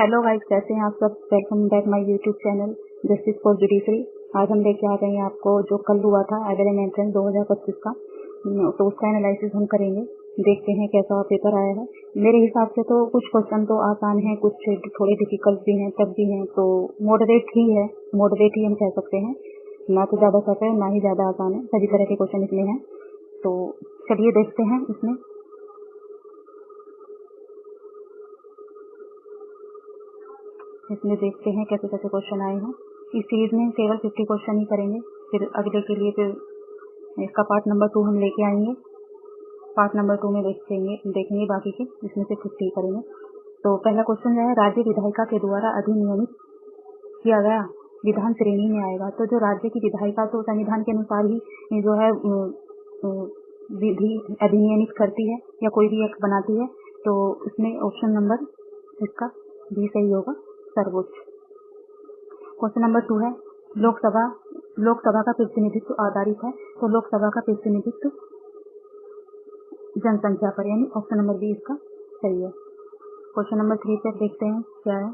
Hello guys, कैसे हैं आप सब। Welcome back my YouTube channel justice for judiciary. आज हम लेके आ गए हैं आपको जो कल हुआ था एलएलएम एंट्रेंस 2025 का, तो उसका एनालिसिस हम करेंगे। देखते हैं कैसा पेपर आया है। मेरे हिसाब से तो कुछ क्वेश्चन तो आसान हैं, कुछ थोड़े डिफिकल्ट भी हैं, टफ भी हैं, तो मॉडरेट ही है। मॉडरेट ही हम कह सकते हैं, ना तो ज़्यादा टफ है ना ही ज़्यादा आसान है। सभी तरह के क्वेश्चन इसमें हैं, तो चलिए देखते हैं। इसमें देखते हैं कैसे कैसे क्वेश्चन आए हैं। इस सीरीज में केवल 50 क्वेश्चन ही करेंगे, फिर अगले के लिए फिर इसका पार्ट नंबर 2 हम लेके आएंगे। पार्ट नंबर 2 में देखेंगे बाकी के, इसमें से 50 करेंगे। तो पहला क्वेश्चन जो है, राज्य विधायिका के द्वारा अधिनियमित किया गया विधान श्रेणी में आएगा। तो जो राज्य की विधायिका तो संविधान के अनुसार ही जो है विधि अधिनियमित करती है या कोई भी एक्ट बनाती है, तो उसमें ऑप्शन नंबर इसका भी सही होगा, सर्वोच्च। क्वेश्चन नंबर 2 है, लोकसभा का प्रतिनिधित्व आधारित है, तो लोकसभा का प्रतिनिधित्व जनसंख्या पर, यानी ऑप्शन नंबर बी इसका सही है। क्वेश्चन नंबर 3 पर देखते हैं क्या है।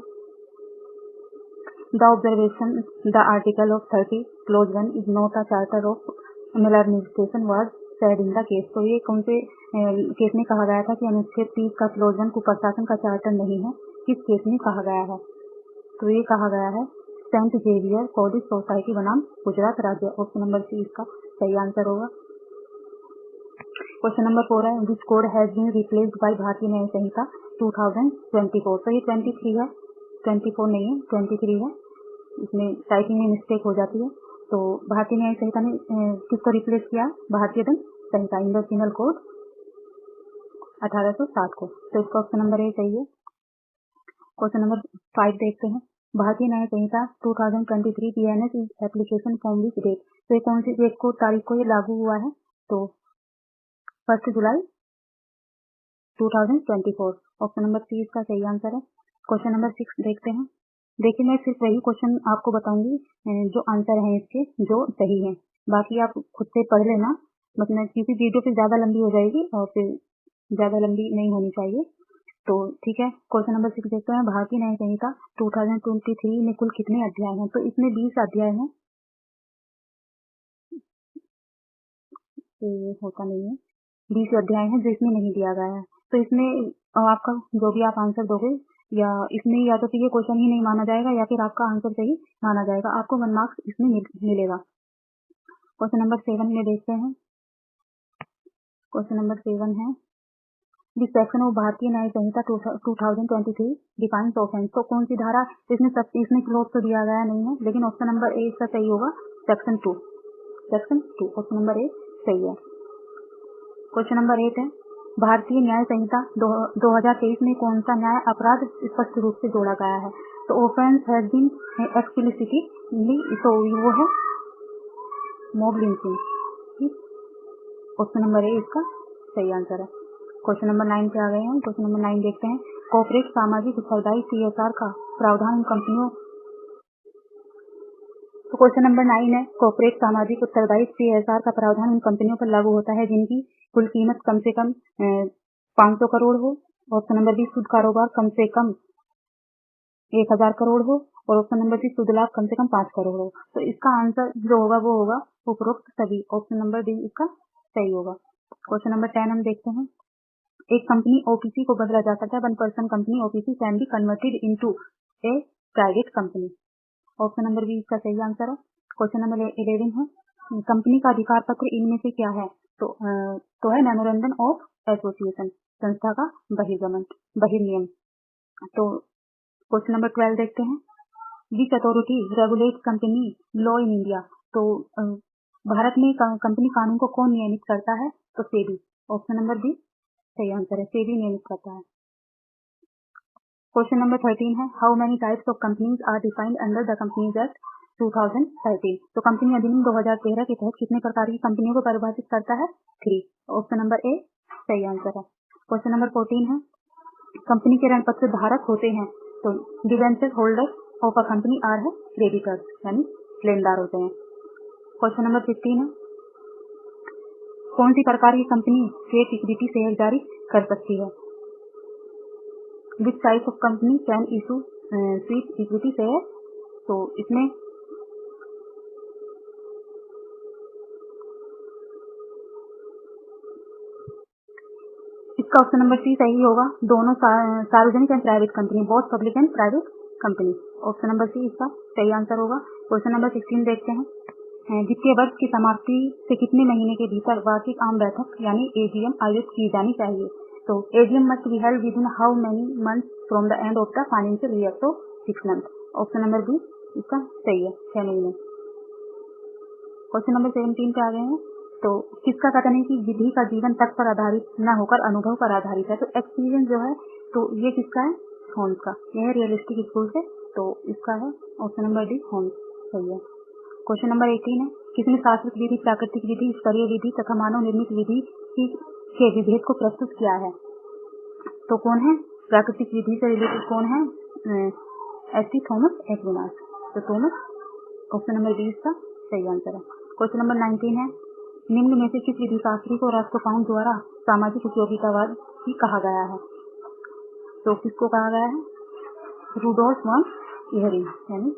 The article of 30 clause 1 is not a charter of maladministration was said in the case. तो ये कौन से केस में कहा गया था कि अनुच्छेद 30 का क्लोज 1 कुप्रशासन का चार्टर नहीं है? किस केस में कहा गया है? तो ये कहा गया है सेंट जेवियर कॉलेज सोसाइटी बनाम गुजरात राज्य। ऑप्शन नंबर सी इसका सही आंसर होगा। क्वेश्चन नंबर 4 है, which code has been replaced by Bharatiya Nyaya संहिता 2024। तो ये 23 है, 24 नहीं है, 23 है। इसमें टाइपिंग में मिस्टेक हो जाती है। तो भारतीय न्याय संहिता ने किसको रिप्लेस किया? भारतीय दंड संहिता, इंडियन पिनल कोड 1860 को। तो इसका ऑप्शन नंबर ए सही है। क्वेश्चन नंबर 5 देखते हैं, Bharatiya Nyaya Sanhita 2023 BNS application form which date. तो ये कौन सी डेट को, तारीख को ये लागू हुआ है? तो 1 जुलाई 2024। ऑप्शन नंबर सी इसका सही आंसर है। क्वेश्चन नंबर 6 देखते हैं। देखिए, मैं सिर्फ वही क्वेश्चन आपको बताऊंगी जो आंसर हैं इसके, जो सही हैं। बाकी आप खुद से पढ़ लेना, मतलब क्योंकि वीडियो फिर ज़्यादा लंबी हो जाएगी और फिर ज़्यादा लंबी नहीं होनी चाहिए। तो ठीक है, क्वेश्चन नंबर 6 देखते हैं। भारतीय न्याय संहिता 2023 में कुल कितने अध्याय हैं? तो इसमें 20 अध्याय हैं। ये होता नहीं है, 20 अध्याय हैं जो इसमें नहीं दिया गया है। तो इसमें आपका जो भी आप आंसर दोगे, या इसमें या तो फिर ये क्वेश्चन ही नहीं माना जाएगा या फिर आपका आंसर सही माना जाएगा, आपको 1 मार्क्स इसमें मिलेगा। क्वेश्चन नंबर 7 में देखते हैं। क्वेश्चन नंबर 7 है, दिस सेक्शन ऑफ भारतीय न्याय संहिता 2023 डिफाइंस ऑफेंस। तो कौन सी धारा? इसमें क्लोज तो दिया गया नहीं है, लेकिन ऑप्शन नंबर ए इसका सही होगा, सेक्शन 2। ऑप्शन नंबर ए सही है। क्वेश्चन नंबर 8 है, भारतीय न्याय संहिता 2023 में कौन सा न्याय अपराध स्पष्ट रूप से जोड़ा गया है? तो ऑफेंस हैज बीन एक्सप्लिसिटली, तो वो है mob lynching. Option number A इसका सही आंसर है। क्वेश्चन नंबर 9 पे आ गए हैं। क्वेश्चन नंबर 9 देखते हैं, कॉर्पोरेट सामाजिक उत्तरदायी CSR का प्रावधान कंपनियों। तो क्वेश्चन नंबर 9 है, कॉर्पोरेट सामाजिक उत्तरदायी CSR का प्रावधान उन कंपनियों पर लागू होता है जिनकी कुल कीमत कम से कम 500 करोड़ हो। ऑप्शन नंबर बी, शुद्ध कारोबार कम से कम 1000 करोड़ हो। और ऑप्शन नंबर सी, शुद्ध लाभ कम से कम 5 करोड़ हो। तो इसका आंसर जो होगा वो होगा उपरोक्त सभी। ऑप्शन नंबर डी इसका सही होगा। क्वेश्चन नंबर 10 हम देखते हैं, एक कंपनी OPC को बदला जा सकता है। 1 person company OPC can be converted into a private company. Option number B इसका सही आंसर है। क्वेश्चन नंबर 11 है, कंपनी का अधिकार पत्र इनमें से क्या है? तो है मेमोरेंडम ऑफ एसोसिएशन, संस्था का बहिर्नियम। तो क्वेश्चन नंबर 12 देखते हैं, which authority regulate company law in India. तो भारत में कंपनी कानून को कौन नियमित करता है? तो सेबी। ऑप्शन नंबर बी सही आंसर है, सेबी नियमित करता है। क्वेश्चन नंबर 13 है, how many types of companies are defined under the companies act 2013। तो कंपनी अधिनियम 2013 के तहत कितने प्रकार की कंपनियों को परिभाषित करता है? 3। ऑप्शन नंबर ए सही आंसर है। क्वेश्चन नंबर 14 है, कंपनी के ऋण पत्र धारक होते हैं। तो debenture holder of a company are है क्रेडिटर्स, यानी लेनदार होते हैं। क्वेश्चन नंबर 15 है, कौन सी प्रकार की कंपनी फेक इक्विटी शेयर जारी कर सकती है? Which type of company can issue sweet equity share. तो इसमें इसका ऑप्शन नंबर सी सही होगा। दोनों सार्वजनिक and private company, both public and private company. Option number C इसका सही आंसर होगा। क्वेश्चन नंबर 16 देखते हैं। वित्तीय वर्ष की समाप्ति से कितने महीने के भीतर वार्षिक आम बैठक यानी एजीएम आयोजित की जानी चाहिए? तो AGM must be held within how many months from the end of the financial year? तो 6 मंथ। ऑप्शन नंबर बी इसका सही है, 6 महीने। क्वेश्चन नंबर 17 पे आ गए हैं। तो किसका कथन है कि विधि का जीवन तक पर आधारित न होकर अनुभव पर आधारित है? तो एक्सपीरियंस जो है तो ये किसका है? होम्स का। यह है रियलिस्टिक स्कूल से, तो इसका है ऑप्शन नंबर डी, होम्स सही है। क्वेश्चन नंबर 18 है। किसने शास्त्रीय विधि, प्राकृतिक विधि, स्तरीय विधि तथा मानव निर्मित विधि के विभेद को प्रस्तुत किया है? तो कौन है? प्राकृतिक विधि से रिलेटेड कौन है? एस.टी. Thomas Aquinas. तो थॉमस, ऑप्शन नंबर बी इसका सही आंसर है। क्वेश्चन नंबर 19 है। निम्न में से किस विधि शास्त्री को राष्ट्रपाउंड द्वारा सामाजिक उपयोगितावाद ही कहा गया है? तो किसको कहा गया है? रूडोल्फ वॉन इहरिंग यानी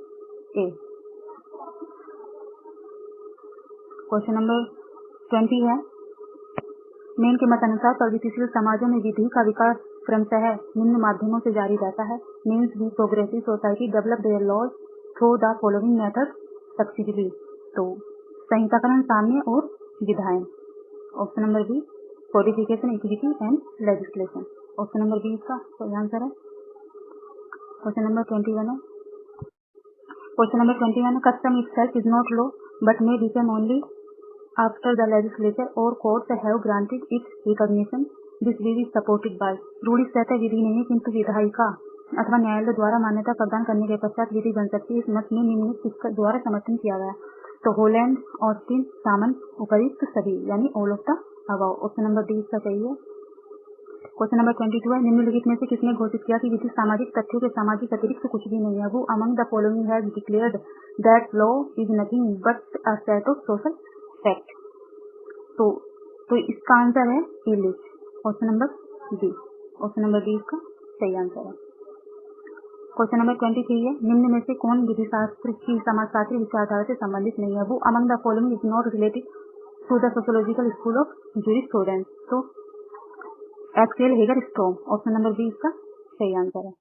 ए। क्वेश्चन नंबर 20 है। मेन के मत अनुसार प्रगतिशील समाजों में विधि का विकास क्रमशः निम्न माध्यमों से जारी रहता है। Means the progressive society develop their laws through the following method successively. तो संहिताकरण, साम्य और विधायन। Option number B codification, equity and legislation. Option number B इसका सही आंसर है। क्वेश्चन नंबर 21 है। क्वेश्चन नंबर 21 है। Custom itself is not law but may become only after the legislature और courts have granted its recognition. This will is supported by. Rule इस कहता है विधि नहीं किंतु विधायिका अथवा न्यायालय द्वारा मान्यता प्रदान करने के पश्चात विधि बन सकती है। इस मत में निम्न किसके द्वारा समर्थन किया गया? तो होलैंड, ऑस्टिन, सामन, उपयुक्त सभी यानी all of the above. Option number D इसका सही है। क्वेश्चन नंबर 22 है। निम्नलिखित में से किसने घोषित किया कि विधि सामाजिक तथ्यों के सामाजिक अतिरिक्त कुछ भी नहीं है? वो among the following has declared that law is nothing but a set of social fact? तो इसका आंसर है elite. Option number D. Option number D इसका सही आंसर है। क्वेश्चन नंबर 23 है। निम्न में से कौन विधि शास्त्र की समाजशास्त्री विचारधारा से संबंधित नहीं है? वो among the following is not related to the sociological school of jurisprudence? तो Axel Hagerstrom. Option number B इसका सही आंसर है।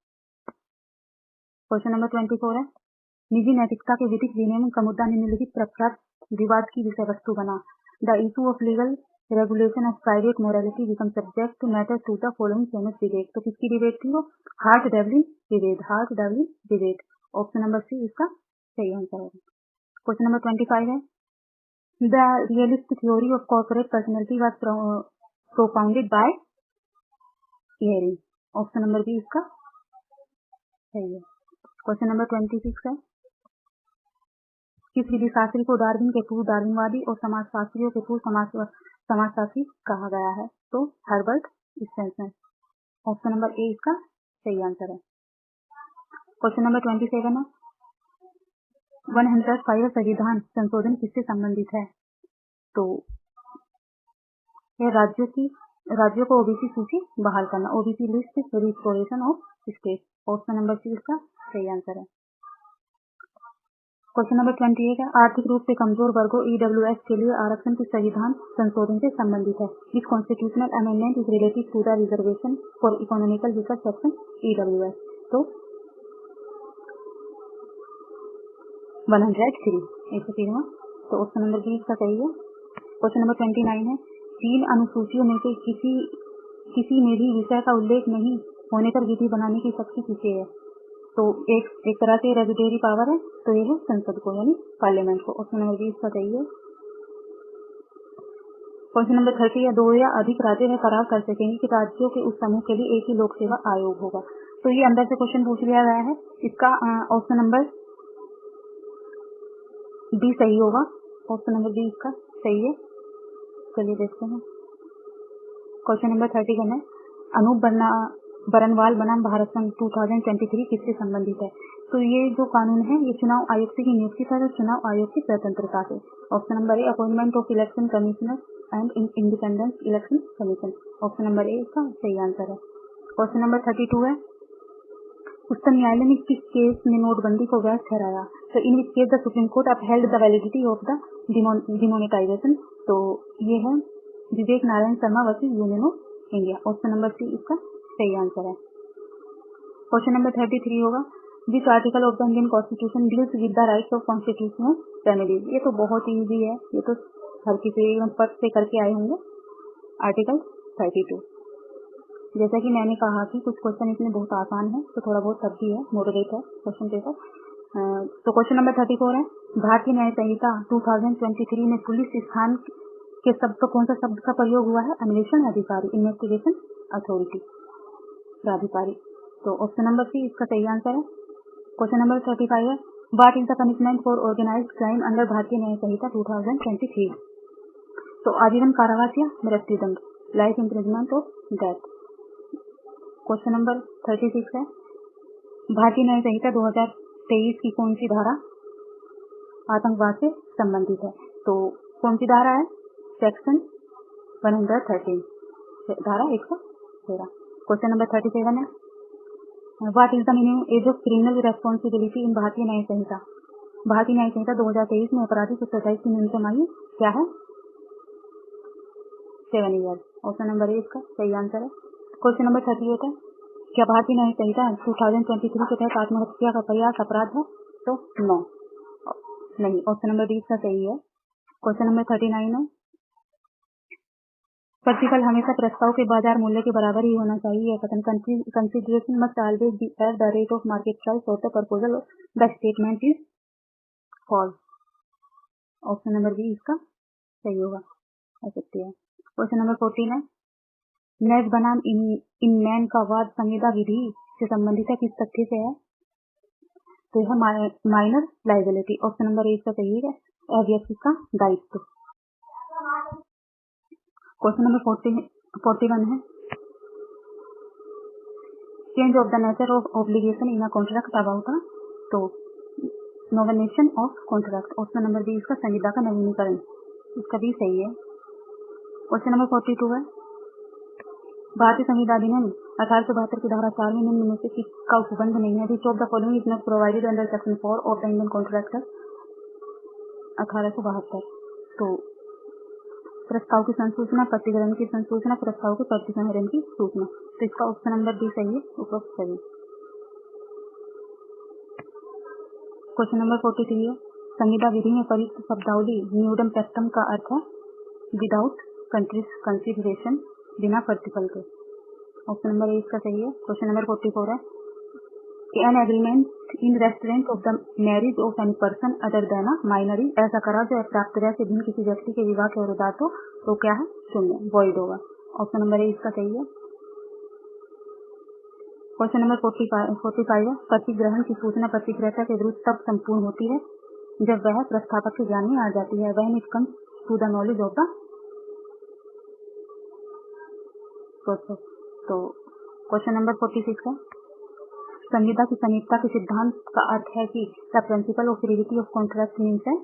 क्वेश्चन नंबर 24 है। निजी नैतिकता के विधिक विनियमन का मुद्दा निम्नलिखित प्रख्यात विवाद की विषय वस्तु बना। The issue of legal regulation of private morality become subject matter to the following famous debate? तो किसकी डिबेट थी वो? Hart Devlin debate. Hart Devlin debate. Option number C इसका सही आंसर है। क्वेश्चन नंबर 25 है। The realist theory of corporate personality was propounded by Ihering? Option number B इसका सही है। क्वेश्चन नंबर 26 है। किस विधि शास्त्री को डार्विन के पूर्व डार्विनवादी और समाजशास्त्रियों के पूर्व समाजशास्त्री कहा गया है? तो Herbert Spencer. Option number A इसका सही आंसर है। क्वेश्चन नंबर 27 है। 105 संविधान संशोधन किससे संबंधित है? तो यह राज्यों को ओबीसी सूची बहाल करना, OBC list restoration of state. Option number C इसका सही आंसर है। क्वेश्चन नंबर 28 है। आर्थिक रूप से कमजोर वर्गों ईडब्ल्यूएस के लिए आरक्षण किस संविधान संशोधन से संबंधित है? This constitutional amendment is related to the reservation for economical weaker section EWS? तो 103 103। तो ऑप्शन नंबर बी इसका सही है। क्वेश्चन नंबर 29 है। 3 अनुसूचियों में से किसी में भी विषय का उल्लेख नहीं होने पर विधि बनाने की शक्ति किसे है? तो एक तरह से रेजिडेरी पावर है, तो ये है संसद को यानी पार्लियामेंट को। ऑप्शन नंबर बी इसका सही है। क्वेश्चन नंबर 30 है। 2 या अधिक राज्य में करार कर सकेंगे कि राज्यों के उस समूह के लिए एक ही लोक सेवा आयोग होगा? तो ये अंदर से क्वेश्चन पूछ लिया गया है। इसका ऑप्शन नंबर डी सही होगा। ऑप्शन नंबर डी इसका सही है। चलिए देखते हैं। क्वेश्चन नंबर 31 है। अनूप बरनवाल बनाम भारत संघ 2023 किससे संबंधित है? तो ये जो कानून है ये चुनाव आयुक्त की नियुक्ति पर चुनाव आयोग की स्वतंत्रता से। Option number A appointment of election commissioner and independent election commission. Option number A इसका सही आंसर है। क्वेश्चन नंबर 32 है। उच्चतम न्यायालय ने किस केस में नोटबंदी को वैध ठहराया? तो in which case the Supreme Court upheld the validity of the demonetisation. तो ये है Vivek Narayan Sharma versus Union of India. Option number C इसका सही आंसर है। क्वेश्चन नंबर 33 होगा, which article of the Indian constitution deals with the rights of constitutional remedies. ये तो बहुत इजी है, ये तो हर किसी एकदम पद से करके आए होंगे। आर्टिकल 32। जैसा कि मैंने कहा कि कुछ क्वेश्चन इसमें बहुत आसान है, तो थोड़ा बहुत टफ भी है, मॉडरेट है क्वेश्चन पेपर। तो क्वेश्चन नंबर 34 है, भारतीय न्याय संहिता 2023 में पुलिस स्थान के शब्द तो कौन सा शब्द का प्रयोग हुआ है? अन्वेषण अधिकारी, इन्वेस्टिगेशन अथॉरिटी, प्राधिकारी। तो ऑप्शन नंबर सी इसका सही आंसर है। क्वेश्चन नंबर 35 है, what is the punishment for organised crime under Bharatiya Nyaya Sanhita 2023? तो आजीवन कारावास या मृत्युदंड, लाइफ इम्प्रिजनमेंट और डेथ। क्वेश्चन नंबर 36 है, भारतीय न्याय संहिता 2023 की कौन सी धारा आतंकवाद से संबंधित है? तो कौन सी धारा है? सेक्शन 113, धारा 113। क्वेश्चन नंबर 37 है, what is the minimum age of criminal responsibility in Bharatiya Nyaya संहिता? भारतीय न्याय संहिता 2023 में आपराधिक उत्तरदायी की न्यूनतम आयु क्या है? 7 ईयर। ऑप्शन नंबर ए इसका सही आंसर है। क्वेश्चन नंबर 38 है, क्या भारतीय न्याय संहिता 2023 के तहत आत्महत्या का प्रयास अपराध है? तो नो, नहीं, ऑप्शन नंबर डी इसका सही है। क्वेश्चन नंबर 39 है, प्रतिफल हमेशा प्रस्ताव के बाजार मूल्य के बराबर ही होना चाहिए। कथन consideration must always be at the rate of market price of the proposal the statement is false. Option number B इसका सही होगा, सकते हैं। क्वेश्चन नंबर 14 है, नेज बनाम इन मैन का वाद संविदा विधि से संबंधित है, किस तथ्य से है? तो यह minor liability. Option number A इसका सही है, अव्यक्त का दायित्व। क्वेश्चन नंबर 41 है, change of the nature of obligation in a contract about to novation of contract. Option number B इसका संविदा का नवीनीकरण, इसका भी सही है। क्वेश्चन नंबर 42 है, भारतीय संविदा अधिनियम 1872 की धारा 4 में निम्न में से किसका उपबंध नहीं है? Which of the following is not provided under section 4 of the Indian contract 1872। तो प्रस्ताव की संसूचना, प्रतिग्रहण की संसूचना, प्रस्ताव के प्रतिग्रहण की सूचना। तो इसका ऑप्शन नंबर डी सही है, उपरोक्त सही। क्वेश्चन नंबर 43 है, संविदा विधि में प्रयुक्त शब्दावली न्यूडम पैक्टम का अर्थ है विदाउट कंसिडरेशन, बिना प्रतिफल के। ऑप्शन नंबर ए इसका सही है। क्वेश्चन नंबर 44 है, an agreement in restaurant of the marriage of any person other than a minor is, ऐसा करार जो अप्राप्तर्या से भिन्न किसी व्यक्ति के विवाह के विरोधात हो तो क्या है? शून्य, वॉइड होगा। ऑप्शन नंबर ए इसका सही है। क्वेश्चन नंबर 45 है, प्रतिग्रहण की सूचना प्रतिक्रिया के विरुद्ध तब संपूर्ण होती है जब वह प्रस्तावक के ज्ञान में आ जाती है, वह it comes to the knowledge of the process. तो क्वेश्चन नंबर 46 है, संविदा की समीपता के सिद्धांत का अर्थ है कि the principle of privity of contract means है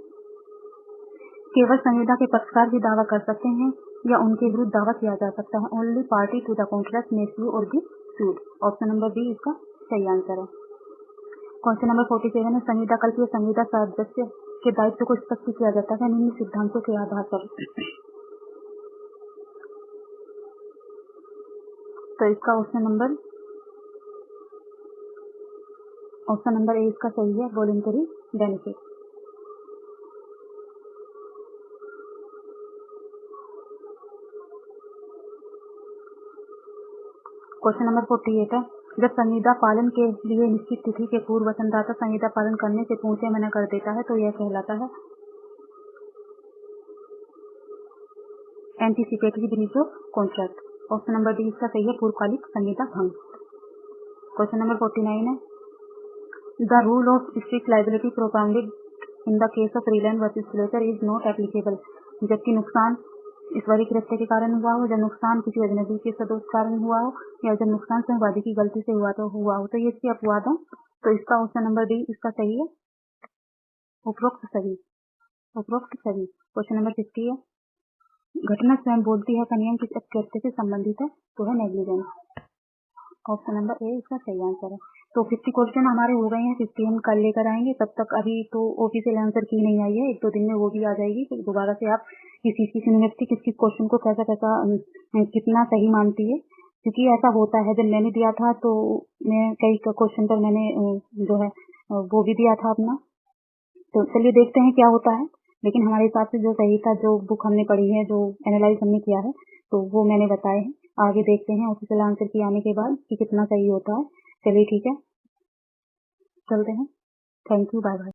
केवल संविदा के पक्षकार भी दावा कर सकते हैं या उनके विरुद्ध दावा किया जा सकता है। Only party to the contract may sue और be sued. Option number B इसका सही आंसर है। क्वेश्चन नंबर 47 है, संविदा कल्प या संविदा सदस्य के दायित्व को स्पष्ट किया जाता है निम्न सिद्धांतों के आधार पर। तो इसका ऑप्शन नंबर ए इसका सही है, वॉलंटरी बेनिफिट। क्वेश्चन नंबर 48 है, जब संविदा पालन के लिए निश्चित तिथि के पूर्व वचनदाता संविदा पालन करने से पूछे मना कर देता है तो यह कहलाता है anticipatory breach of contract. Option number D इसका सही है, पूर्वकालिक संविदा भंग। क्वेश्चन नंबर 49 है, the rule of strict liability propounded in the case of Reliance versus Fletcher is not applicable. जबकि नुकसान ईश्वरीय कृत्य के कारण हुआ हो, जब नुकसान किसी अजनबी के सदोष कारण हुआ हो, या जब नुकसान संवादी की गलती से हुआ हो तो ये इसकी अपवाद है। तो इसका ऑप्शन नंबर डी इसका सही है, उपरोक्त सभी। क्वेश्चन नंबर 50 है, घटना स्वयं बोलती है का नियम किस कृत्य से संबंधित है? तो है नेग्लिजेंस। ऑप्शन नंबर ए इसका सही आंसर है। तो 50 क्वेश्चन हमारे हो गए हैं, 50 हम कल लेकर आएंगे। तब तक अभी तो ऑफिशियल आंसर की नहीं आई है, 1-2 दिन में वो भी आ जाएगी। फिर दोबारा से आप किस यूनिवर्सिटी किस क्वेश्चन को कैसा कितना सही मानती है, क्योंकि ऐसा होता है। जब मैंने दिया था तो मैं कई क्वेश्चन पर मैंने जो है वो भी दिया था अपना। तो चलिए देखते हैं क्या होता है, लेकिन हमारे हिसाब से जो सही था, जो बुक हमने पढ़ी है, जो एनालाइज हमने किया है, तो वो मैंने बताए हैं। आगे देखते हैं ऑफिशियल आंसर की आने के बाद कि कितना सही होता है। चलिए ठीक है, चलते हैं। Thank you, bye bye.